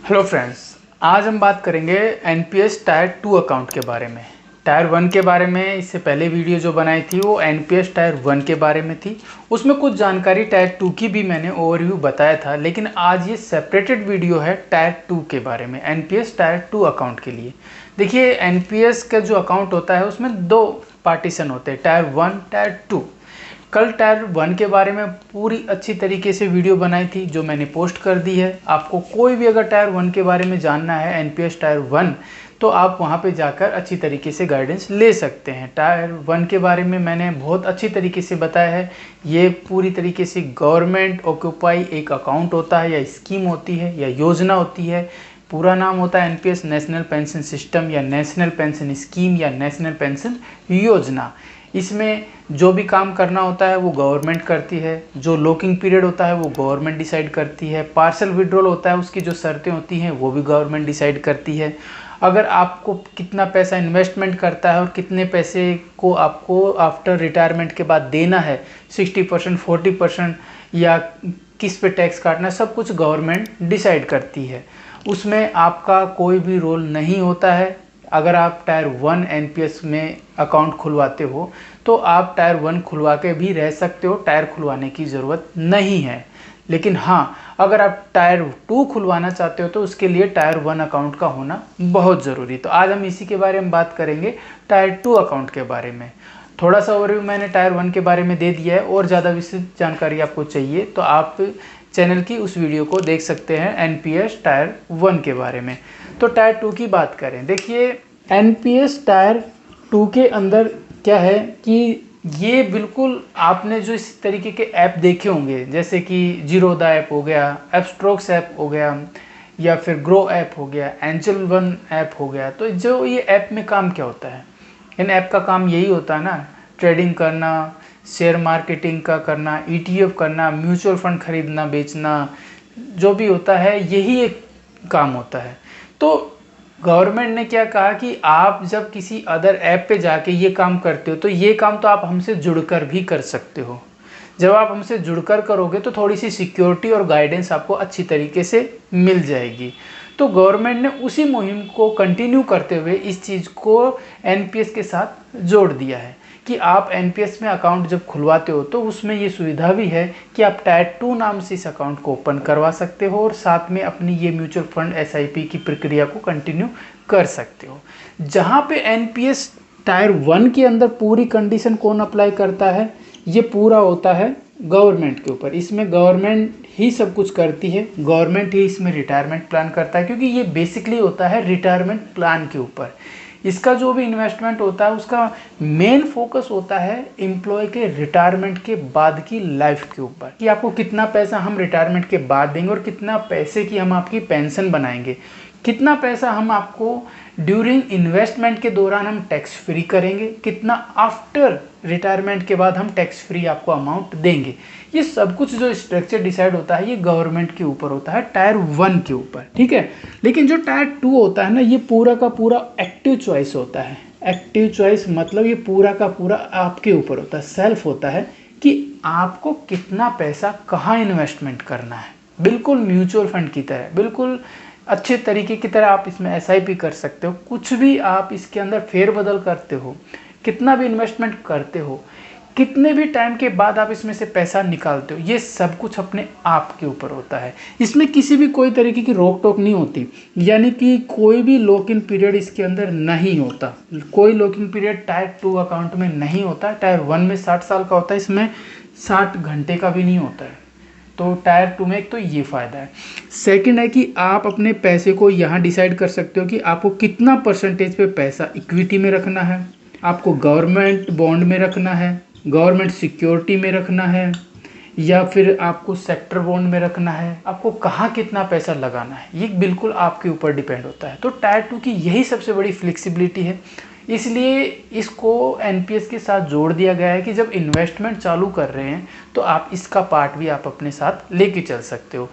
Hello friends, आज हम बात करेंगे एनपीएस टायर 2 अकाउंट के बारे में। टायर 1 के बारे में इससे पहले वीडियो जो बनाई थी वो एनपीएस टायर 1 के बारे में थी। उसमें कुछ जानकारी टायर 2 की भी मैंने ओवरव्यू बताया था, लेकिन आज ये सेपरेटेड वीडियो है टायर 2 के बारे में, एनपीएस टायर 2 अकाउंट के लिए। देखिए, एनपीएस का जो अकाउंट होता है उसमें दो पार्टीशन होते हैं, टायर 1, टायर 2। कल टायर 1 के बारे में पूरी अच्छी तरीके से वीडियो बनाई थी जो मैंने पोस्ट कर दी है। आपको कोई भी अगर टायर 1 के बारे में जानना है, एनपीएस टायर 1, तो आप वहां पे जाकर अच्छी तरीके से गाइडेंस ले सकते हैं। टायर 1 के बारे में मैंने बहुत अच्छी तरीके से बताया है। ये पूरी तरीके से गवर्नमेंट ऑक्यूपाई एक अकाउंट होता है या स्कीम होती है या योजना होती है। पूरा नाम होता है एनपीएस, नेशनल पेंशन सिस्टम या नेशनल पेंशन स्कीम या नेशनल पेंशन योजना। इसमें जो भी काम करना होता है वो गवर्नमेंट करती है। जो लॉकिंग पीरियड होता है वो गवर्नमेंट डिसाइड करती है। पार्शल विड्रॉल होता है, उसकी जो शर्तें होती हैं वो भी गवर्नमेंट डिसाइड करती है। अगर आपको कितना पैसा इन्वेस्टमेंट करता है और कितने पैसे को आपको आफ्टर रिटायरमेंट के बाद देना है, 60%, 40% या किस पे टैक्स काटना है, सब कुछ गवर्नमेंट डिसाइड करती है। उसमें आपका कोई भी रोल नहीं होता है। अगर आप टायर 1 एनपीएस में अकाउंट खुलवाते हो तो आप टायर 1 खुलवा के भी रह सकते हो, टायर खुलवाने की ज़रूरत नहीं है। लेकिन हाँ, अगर आप टायर 2 खुलवाना चाहते हो तो उसके लिए टायर 1 अकाउंट का होना बहुत ज़रूरी। तो आज हम इसी के बारे में बात करेंगे, टायर 2 अकाउंट के बारे में। थोड़ा सा ओवरव्यू मैंने टायर 1 के बारे में दे दिया है, और ज़्यादा विस्तृत जानकारी आपको चाहिए तो आप चैनल की उस वीडियो को देख सकते हैं एनपीएस टायर 1 के बारे में। तो टायर 2 की बात करें, देखिए एनपीएस टायर 2 के अंदर क्या है कि ये बिल्कुल आपने जो इस तरीके के ऐप देखे होंगे, जैसे कि जीरोदा ऐप हो गया, एपस्ट्रोक्स ऐप हो गया, या फिर ग्रो ऐप हो गया, एंजल वन ऐप हो गया। तो जो ये ऐप में काम क्या होता है, इन ऐप का काम यही होता है ना, ट्रेडिंग करना, शेयर मार्केटिंग का करना, ईटीएफ करना, म्यूचुअल फंड खरीदना बेचना, जो भी होता है यही एक काम होता है। तो गवर्नमेंट ने क्या कहा कि आप जब किसी अदर ऐप पे जाके ये काम करते हो तो ये काम तो आप हमसे जुड़कर भी कर सकते हो। जब आप हमसे जुड़कर करोगे तो थोड़ी सी सिक्योरिटी और गाइडेंस आपको अच्छी तरीके से मिल जाएगी। तो गवर्नमेंट ने उसी मुहिम को कंटिन्यू करते हुए इस चीज़ को एनपीएस के साथ जोड़ दिया है कि आप एनपीएस में अकाउंट जब खुलवाते हो तो उसमें ये सुविधा भी है कि आप टायर 2 नाम से इस अकाउंट को ओपन करवा सकते हो और साथ में अपनी ये म्यूचुअल फंड एसआईपी की प्रक्रिया को कंटिन्यू कर सकते हो। जहाँ पे एनपीएस टायर 1 के अंदर पूरी कंडीशन कौन अप्लाई करता है, ये पूरा होता है गवर्नमेंट के ऊपर। इसमें गवर्नमेंट ही सब कुछ करती है, गवर्नमेंट ही इसमें रिटायरमेंट प्लान करता है, क्योंकि ये बेसिकली होता है रिटायरमेंट प्लान के ऊपर। इसका जो भी इन्वेस्टमेंट होता है उसका मेन फोकस होता है एम्प्लॉय के रिटायरमेंट के बाद की लाइफ के ऊपर, कि आपको कितना पैसा हम रिटायरमेंट के बाद देंगे और कितना पैसे की हम आपकी पेंशन बनाएंगे, कितना पैसा हम आपको ड्यूरिंग इन्वेस्टमेंट के दौरान हम टैक्स फ्री करेंगे, कितना आफ्टर रिटायरमेंट के बाद हम टैक्स फ्री आपको अमाउंट देंगे। ये सब कुछ जो स्ट्रक्चर डिसाइड होता है ये गवर्नमेंट के ऊपर होता है, टायर 1 के ऊपर, ठीक है। लेकिन जो टायर 2 होता है ना, ये पूरा का पूरा एक्टिव चॉइस होता है। एक्टिव चॉइस मतलब ये पूरा का पूरा आपके ऊपर होता है, सेल्फ होता है कि आपको कितना पैसा कहाँ इन्वेस्टमेंट करना है। बिल्कुल म्यूचुअल फंड की तरह, बिल्कुल अच्छे तरीके की तरह आप इसमें एसआईपी कर सकते हो। कुछ भी आप इसके अंदर फेरबदल करते हो, कितना भी इन्वेस्टमेंट करते हो, कितने भी टाइम के बाद आप इसमें से पैसा निकालते हो, ये सब कुछ अपने आप के ऊपर होता है। इसमें किसी भी कोई तरीके की रोक टोक नहीं होती, यानी कि कोई भी लॉक इन पीरियड इसके अंदर नहीं होता। कोई lock in period tyre 2 account में नहीं होता। टायर 1 में 60 साल का होता है, इसमें 60 घंटे का भी नहीं होता है। तो टायर 2 में एक तो ये फ़ायदा है। सेकंड है कि आप अपने पैसे को यहाँ डिसाइड कर सकते हो कि आपको कितना परसेंटेज पे पैसा इक्विटी में रखना है, आपको गवर्नमेंट बॉन्ड में रखना है, गवर्नमेंट सिक्योरिटी में रखना है, या फिर आपको सेक्टर बॉन्ड में रखना है, आपको कहाँ कितना पैसा लगाना है, ये बिल्कुल आपके ऊपर डिपेंड होता है। तो टायर 2 की यही सबसे बड़ी फ्लेक्सिबिलिटी है। इसलिए इसको एनपीएस के साथ जोड़ दिया गया है कि जब इन्वेस्टमेंट चालू कर रहे हैं तो आप इसका पार्ट भी आप अपने साथ लेके चल सकते हो।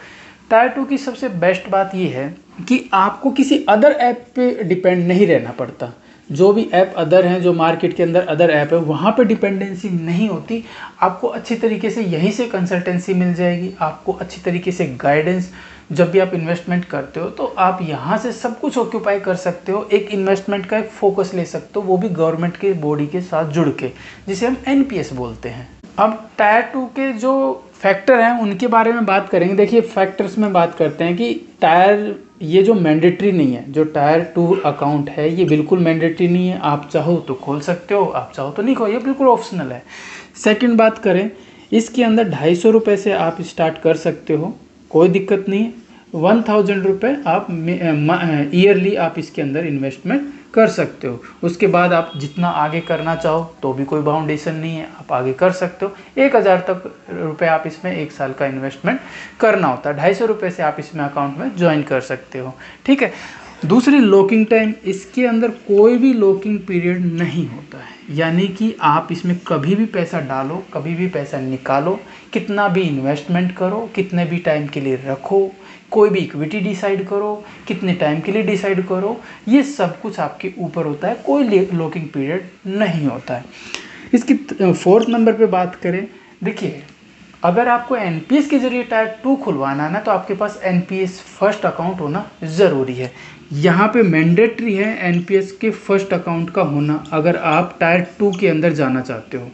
टायर 2 की सबसे बेस्ट बात ये है कि आपको किसी अदर ऐप पे डिपेंड नहीं रहना पड़ता। जो भी ऐप अदर हैं, जो मार्केट के अंदर अदर ऐप है, वहाँ पे डिपेंडेंसी नहीं होती। आपको अच्छी तरीके से यहीं से कंसल्टेंसी मिल जाएगी, आपको अच्छी तरीके से गाइडेंस जब भी आप इन्वेस्टमेंट करते हो तो आप यहाँ से सब कुछ ऑक्यूपाई कर सकते हो, एक इन्वेस्टमेंट का एक फोकस ले सकते हो, वो भी गवर्नमेंट के बॉडी के साथ जुड़ के, जिसे हम एनपीएस बोलते हैं। अब टायर 2 के जो फैक्टर हैं उनके बारे में बात करेंगे। देखिए फैक्टर्स में बात करते हैं कि टायर ये जो मैंडेटरी नहीं है, जो टायर 2 अकाउंट है ये बिल्कुल मैंडेटरी नहीं है, आप चाहो तो खोल सकते हो, आप चाहो तो नहीं खोल, ये बिल्कुल ऑप्शनल है। सेकंड बात करें, इसके अंदर 250 रुपये से आप स्टार्ट कर सकते हो, कोई दिक्कत नहीं है। 1000 रुपये आप ईयरली आप इसके अंदर इन्वेस्टमेंट कर सकते हो। उसके बाद आप जितना आगे करना चाहो तो भी कोई बाउंडेशन नहीं है, आप आगे कर सकते हो। 1000 तक रुपये आप इसमें 1 साल का इन्वेस्टमेंट करना होता है। 250 रुपये से आप इसमें अकाउंट में ज्वाइन कर सकते हो, ठीक है। दूसरी लॉकिंग टाइम, इसके अंदर कोई भी लॉकिंग पीरियड नहीं होता है, यानी कि आप इसमें कभी भी पैसा डालो, कभी भी पैसा निकालो, कितना भी इन्वेस्टमेंट करो, कितने भी टाइम के लिए रखो, कोई भी इक्विटी डिसाइड करो, कितने टाइम के लिए डिसाइड करो, ये सब कुछ आपके ऊपर होता है, कोई लॉकिंग पीरियड नहीं होता है। इसकी 4th नंबर पे बात करें, देखिए अगर आपको एनपीएस के जरिए टायर 2 खुलवाना है ना, तो आपके पास एनपीएस फर्स्ट अकाउंट होना ज़रूरी है। यहाँ पे मैंडेटरी है एनपीएस के फर्स्ट अकाउंट का होना, अगर आप टायर 2 के अंदर जाना चाहते हो।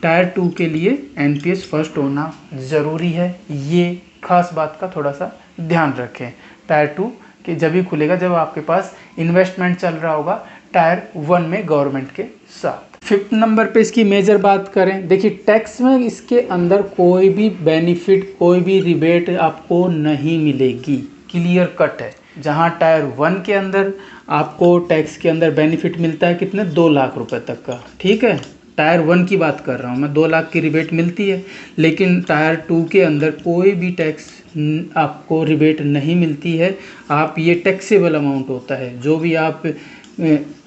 टायर 2 के लिए एनपीएस फर्स्ट होना ज़रूरी है, ये खास बात का थोड़ा सा ध्यान रखें। टायर 2 के जब ही खुलेगा जब आपके पास इन्वेस्टमेंट चल रहा होगा टायर 1 में गवर्नमेंट के साथ। 5th नंबर पे इसकी मेजर बात करें, देखिए टैक्स में इसके अंदर कोई भी बेनिफिट, कोई भी रिबेट आपको नहीं मिलेगी, क्लियर कट है। जहां टायर 1 के अंदर आपको टैक्स के अंदर बेनिफिट मिलता है कितने, 2 लाख रुपए तक का, ठीक है। टायर 1 की बात कर रहा हूँ मैं, 2 लाख की रिबेट मिलती है, लेकिन टायर 2 के अंदर कोई भी टैक्स आपको रिबेट नहीं मिलती है। आप ये टैक्सेबल अमाउंट होता है, जो भी आप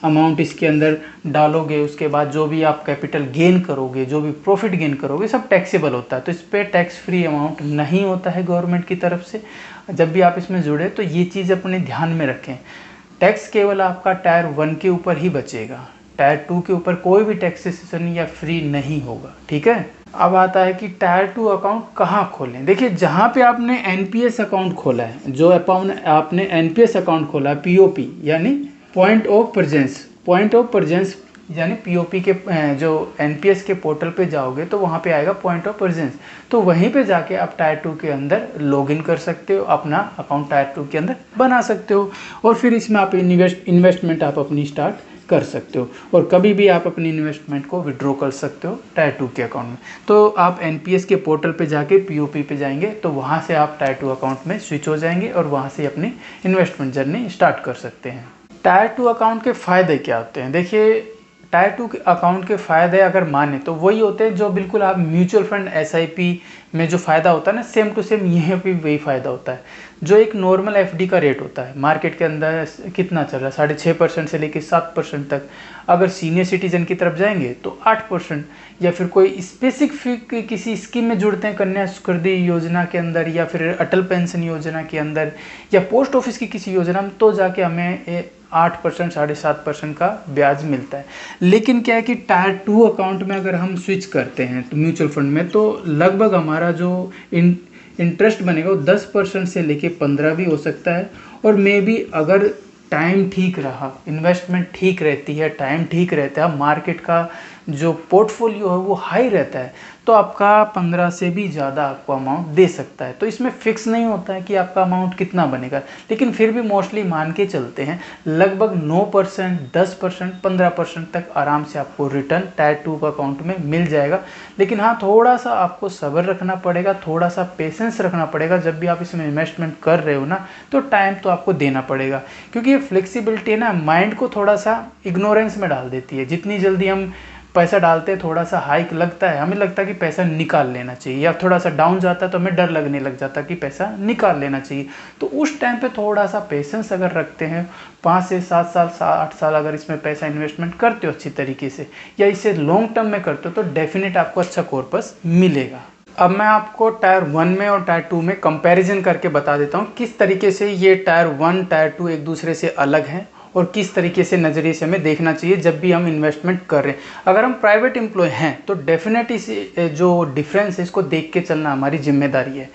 अमाउंट इसके अंदर डालोगे, उसके बाद जो भी आप कैपिटल गेन करोगे, जो भी प्रॉफिट गेन करोगे, सब टैक्सेबल होता है। तो इस पर टैक्स फ्री अमाउंट नहीं होता है गवर्नमेंट की तरफ से। जब भी आप इसमें जुड़े तो ये चीज़ अपने ध्यान में रखें, टैक्स केवल आपका टायर 1 के ऊपर ही बचेगा, टायर 2 के ऊपर कोई भी टैक्सेशन या फ्री नहीं होगा, ठीक है। अब आता है कि टायर 2 अकाउंट कहाँ खोलें। देखिए जहाँ पे आपने एनपीएस अकाउंट खोला है, जो आपने एनपीएस अकाउंट खोला है, पीओपी यानी पॉइंट ऑफ प्रेजेंस यानी पीओपी के जो एनपीएस के पोर्टल पे जाओगे तो वहाँ पे आएगा पॉइंट ऑफ प्रेजेंस, तो वहीं पे जाके आप टायर 2 के अंदर लॉगिन कर सकते हो, अपना अकाउंट टायर 2 के अंदर बना सकते हो, और फिर इसमें आप इन्वेस्टमेंट आप अपनी स्टार्ट कर सकते हो, और कभी भी आप अपनी इन्वेस्टमेंट को विड्रॉ कर सकते हो टायर 2 के अकाउंट में। तो आप एनपीएस के पोर्टल पे जाके पीओपी पे जाएंगे तो वहाँ से आप टायर 2 अकाउंट में स्विच हो जाएंगे और वहाँ से अपनी इन्वेस्टमेंट जर्नी स्टार्ट कर सकते हैं। टायर 2 अकाउंट के फ़ायदे क्या होते हैं, देखिए टायर 2 अकाउंट के फ़ायदे अगर माने तो वही होते हैं जो बिल्कुल आप म्यूचुअल फंड एसआईपी में जो फ़ायदा होता है ना, सेम टू सेम यहाँ पे वही फ़ायदा होता है। जो एक नॉर्मल एफडी का रेट होता है मार्केट के अंदर कितना चल रहा है, 6.5% से लेकर 7% तक। अगर सीनियर सिटीजन की तरफ जाएंगे तो 8%, या फिर कोई स्पेसिफिक किसी स्कीम में जुड़ते हैं, कन्या सुकृति योजना के अंदर या फिर अटल पेंशन योजना के अंदर या पोस्ट ऑफिस की किसी योजना में, तो जाके हमें 8% 7.5% का ब्याज मिलता है। लेकिन क्या है कि टायर 2 अकाउंट में अगर हम स्विच करते हैं तो म्यूचुअल फंड में, तो लगभग हमारा जो इंटरेस्ट बनेगा वो 10% से लेके 15 भी हो सकता है। और मे बी अगर टाइम ठीक रहा, इन्वेस्टमेंट ठीक रहती है, टाइम ठीक रहता है, मार्केट का जो पोर्टफोलियो है वो हाई रहता है, तो आपका 15 से भी ज़्यादा आपको अमाउंट दे सकता है। तो इसमें फिक्स नहीं होता है कि आपका अमाउंट कितना बनेगा, लेकिन फिर भी मोस्टली मान के चलते हैं लगभग 9%, 10%, 15% तक आराम से आपको रिटर्न टायर 2 का अकाउंट में मिल जाएगा। लेकिन हाँ, थोड़ा सा आपको सब्र रखना पड़ेगा, थोड़ा सा पेशेंस रखना पड़ेगा। जब भी आप इसमें इन्वेस्टमेंट कर रहे हो ना, तो टाइम तो आपको देना पड़ेगा, क्योंकि ये फ्लेक्सिबिलिटी है ना, माइंड को थोड़ा सा इग्नोरेंस में डाल देती है। जितनी जल्दी हम पैसा डालते हैं, थोड़ा सा हाइक लगता है, हमें लगता है कि पैसा निकाल लेना चाहिए, या थोड़ा सा डाउन जाता है तो हमें डर लगने लग जाता है कि पैसा निकाल लेना चाहिए। तो उस टाइम पे थोड़ा सा पेशेंस अगर रखते हैं, 5 से 7 साल 8 साल अगर इसमें पैसा इन्वेस्टमेंट करते हो अच्छी तरीके से, या इसे लॉन्ग टर्म में करते हो, तो डेफिनेट आपको अच्छा कॉर्पस मिलेगा। अब मैं आपको टायर 1 में और टायर 2 में कंपैरिजन करके बता देता हूँ किस तरीके से ये टायर 1 टायर 2 एक दूसरे से अलग हैं और किस तरीके से नज़रिए से हमें देखना चाहिए जब भी हम इन्वेस्टमेंट कर रहे हैं। अगर हम प्राइवेट एम्प्लॉय हैं तो डेफिनेट इस जो डिफरेंस है इसको देख के चलना हमारी जिम्मेदारी है।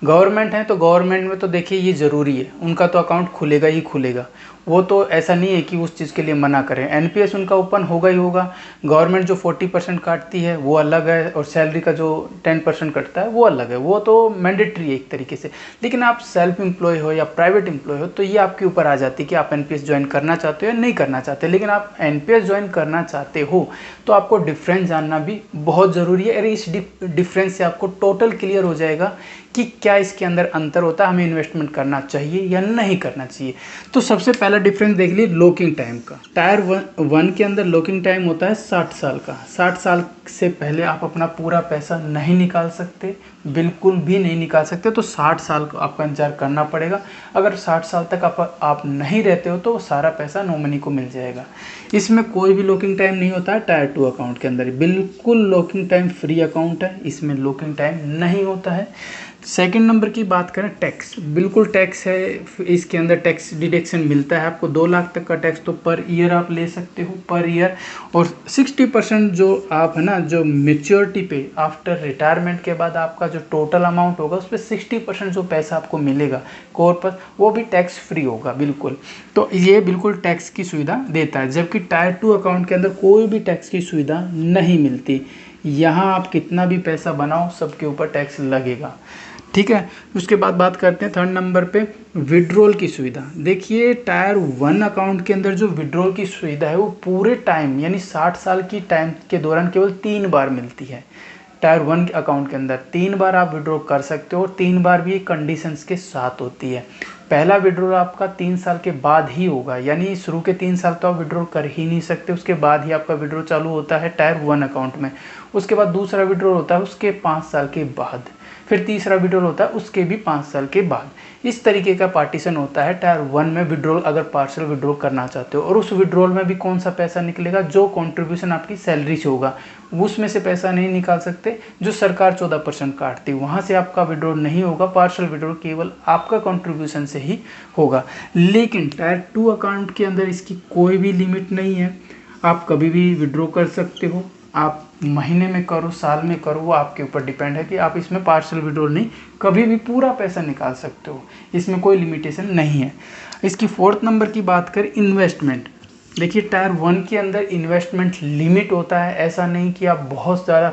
गवर्नमेंट है तो गवर्नमेंट में तो देखिए ये ज़रूरी है, उनका तो अकाउंट खुलेगा ही खुलेगा, वो तो ऐसा नहीं है कि उस चीज़ के लिए मना करें। एनपीएस उनका ओपन होगा ही होगा। गवर्नमेंट जो 40% काटती है वो अलग है, और सैलरी का जो 10% कटता है वो अलग है, वो तो मैंडेटरी है एक तरीके से। लेकिन आप सेल्फ एम्प्लॉय हो या प्राइवेट एम्प्लॉय हो तो ये आपके ऊपर आ जाती है कि आप एनपीएस ज्वाइन करना चाहते हो या नहीं करना चाहते। लेकिन आप एनपीएस ज्वाइन करना चाहते हो तो आपको डिफरेंस जानना भी बहुत ज़रूरी है। अरे इस डिफरेंस से आपको टोटल क्लियर हो जाएगा कि क्या इसके अंदर अंतर होता है, हमें इन्वेस्टमेंट करना चाहिए या नहीं करना चाहिए। तो सबसे पहला डिफरेंस देख लीजिए लॉकिंग टाइम का। टायर वन के अंदर लॉकिंग टाइम होता है 60 साल का। 60 साल से पहले आप अपना पूरा पैसा नहीं निकाल सकते, बिल्कुल भी नहीं निकाल सकते। तो 60 साल को आपका इंतजार करना पड़ेगा। अगर 60 साल तक आप नहीं रहते हो तो सारा पैसा नॉमिनी को मिल जाएगा। इसमें कोई भी लॉकिंग टाइम नहीं होता है। टायर 2 अकाउंट के अंदर बिल्कुल लॉकिंग टाइम फ्री अकाउंट है, इसमें लॉकिंग टाइम नहीं होता है। सेकंड नंबर की बात करें, टैक्स बिल्कुल टैक्स है, इसके अंदर टैक्स डिडक्शन मिलता है आपको 2 लाख तक का टैक्स तो पर ईयर आप ले सकते हो पर ईयर। और 60% जो आप है ना, जो मेच्योरिटी पे आफ्टर रिटायरमेंट के बाद आपका जो टोटल अमाउंट होगा उस पर 60% जो पैसा आपको मिलेगा कॉर्पस, वो भी टैक्स फ्री होगा बिल्कुल। तो ये बिल्कुल टैक्स की सुविधा देता है, जबकि टायर 2 अकाउंट के अंदर कोई भी टैक्स की सुविधा नहीं मिलती। यहाँ आप कितना भी पैसा बनाओ सबके ऊपर टैक्स लगेगा, ठीक है। उसके बाद बात करते हैं थर्ड नंबर पे विड्रॉल की सुविधा। देखिए टायर 1 अकाउंट के अंदर जो विड्रॉल की सुविधा है वो पूरे टाइम यानी 60 साल की टाइम के दौरान केवल 3 बार मिलती है। टायर 1 के अकाउंट के अंदर 3 बार आप विड्रॉ कर सकते हो, और 3 बार भी कंडीशंस के साथ होती है। पहला विड्रॉल आपका 3 साल के बाद ही होगा, यानी शुरू के 3 साल तो आप विड्रॉल कर ही नहीं सकते, उसके बाद ही आपका विड्रॉल चालू होता है टायर 1 अकाउंट में। उसके बाद दूसरा विड्रॉल होता है उसके 5 साल के बाद, फिर तीसरा विड्रॉल होता है उसके भी 5 साल के बाद। इस तरीके का पार्टीशन होता है टायर 1 में विड्रॉल अगर पार्शियल विड्रॉल करना चाहते हो। और उस विड्रॉल में भी कौन सा पैसा निकलेगा, जो कंट्रीब्यूशन आपकी सैलरी से होगा उसमें से पैसा नहीं निकाल सकते, जो सरकार 14% काटती है वहाँ से आपका विड्रॉल नहीं होगा। पार्शियल विड्रॉल केवल आपका कंट्रीब्यूशन से ही होगा। लेकिन टायर 2 अकाउंट के अंदर इसकी कोई भी लिमिट नहीं है, आप कभी भी विड्रॉ कर सकते हो। आप महीने में करो, साल में करो, वो आपके ऊपर डिपेंड है कि आप इसमें पार्शियल विड्रॉल नहीं, कभी भी पूरा पैसा निकाल सकते हो, इसमें कोई लिमिटेशन नहीं है। इसकी फोर्थ नंबर की बात करें इन्वेस्टमेंट। देखिए टायर 1 के अंदर इन्वेस्टमेंट लिमिट होता है, ऐसा नहीं कि आप बहुत ज़्यादा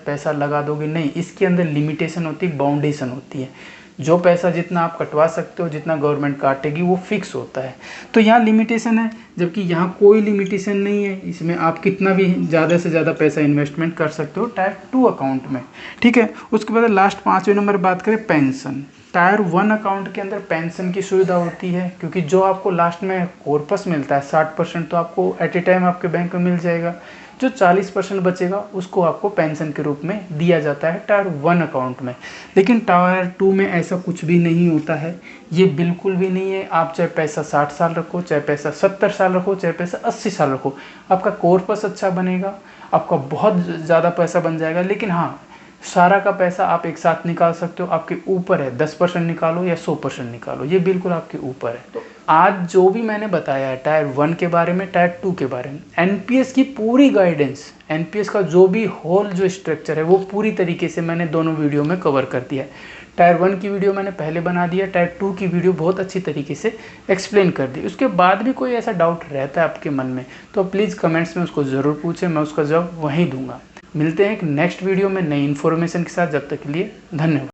पैसा लगा दोगे, नहीं, इसके अंदर लिमिटेशन होती है, बाउंडेशन होती है। जो पैसा जितना आप कटवा सकते हो, जितना गवर्नमेंट काटेगी वो फिक्स होता है। तो यहाँ लिमिटेशन है, जबकि यहाँ कोई लिमिटेशन नहीं है, इसमें आप कितना भी ज़्यादा से ज़्यादा पैसा इन्वेस्टमेंट कर सकते हो टायर 2 अकाउंट में, ठीक है। उसके बाद लास्ट 5वें नंबर बात करें पेंशन। टायर 1 अकाउंट के अंदर पेंशन की सुविधा होती है, क्योंकि जो आपको लास्ट में कॉर्पस मिलता है 60% तो आपको एट ए टाइम आपके बैंक में मिल जाएगा, जो 40% बचेगा उसको आपको पेंशन के रूप में दिया जाता है टायर 1 अकाउंट में। लेकिन टायर 2 में ऐसा कुछ भी नहीं होता है, ये बिल्कुल भी नहीं है। आप चाहे पैसा 60 साल रखो, चाहे पैसा 70 साल रखो, चाहे पैसा 80 साल रखो, आपका कॉर्पस अच्छा बनेगा, आपका बहुत ज़्यादा पैसा बन जाएगा। लेकिन हाँ, सारा का पैसा आप एक साथ निकाल सकते हो, आपके ऊपर है, 10% निकालो या 100% निकालो, ये बिल्कुल आपके ऊपर है। तो आज जो भी मैंने बताया है टायर 1 के बारे में, टायर 2 के बारे में, एनपीएस की पूरी गाइडेंस, एनपीएस का जो भी होल जो स्ट्रक्चर है वो पूरी तरीके से मैंने दोनों वीडियो में कवर कर दिया है। टायर 1 की वीडियो मैंने पहले बना दिया, टायर 2 की वीडियो बहुत अच्छी तरीके से एक्सप्लेन कर दी। उसके बाद भी कोई ऐसा डाउट रहता है आपके मन में तो प्लीज़ कमेंट्स में उसको ज़रूर पूछें, मैं उसका जवाब वहीं दूंगा। मिलते हैं एक नेक्स्ट वीडियो में नई इन्फॉर्मेशन के साथ, जब तक के लिए धन्यवाद।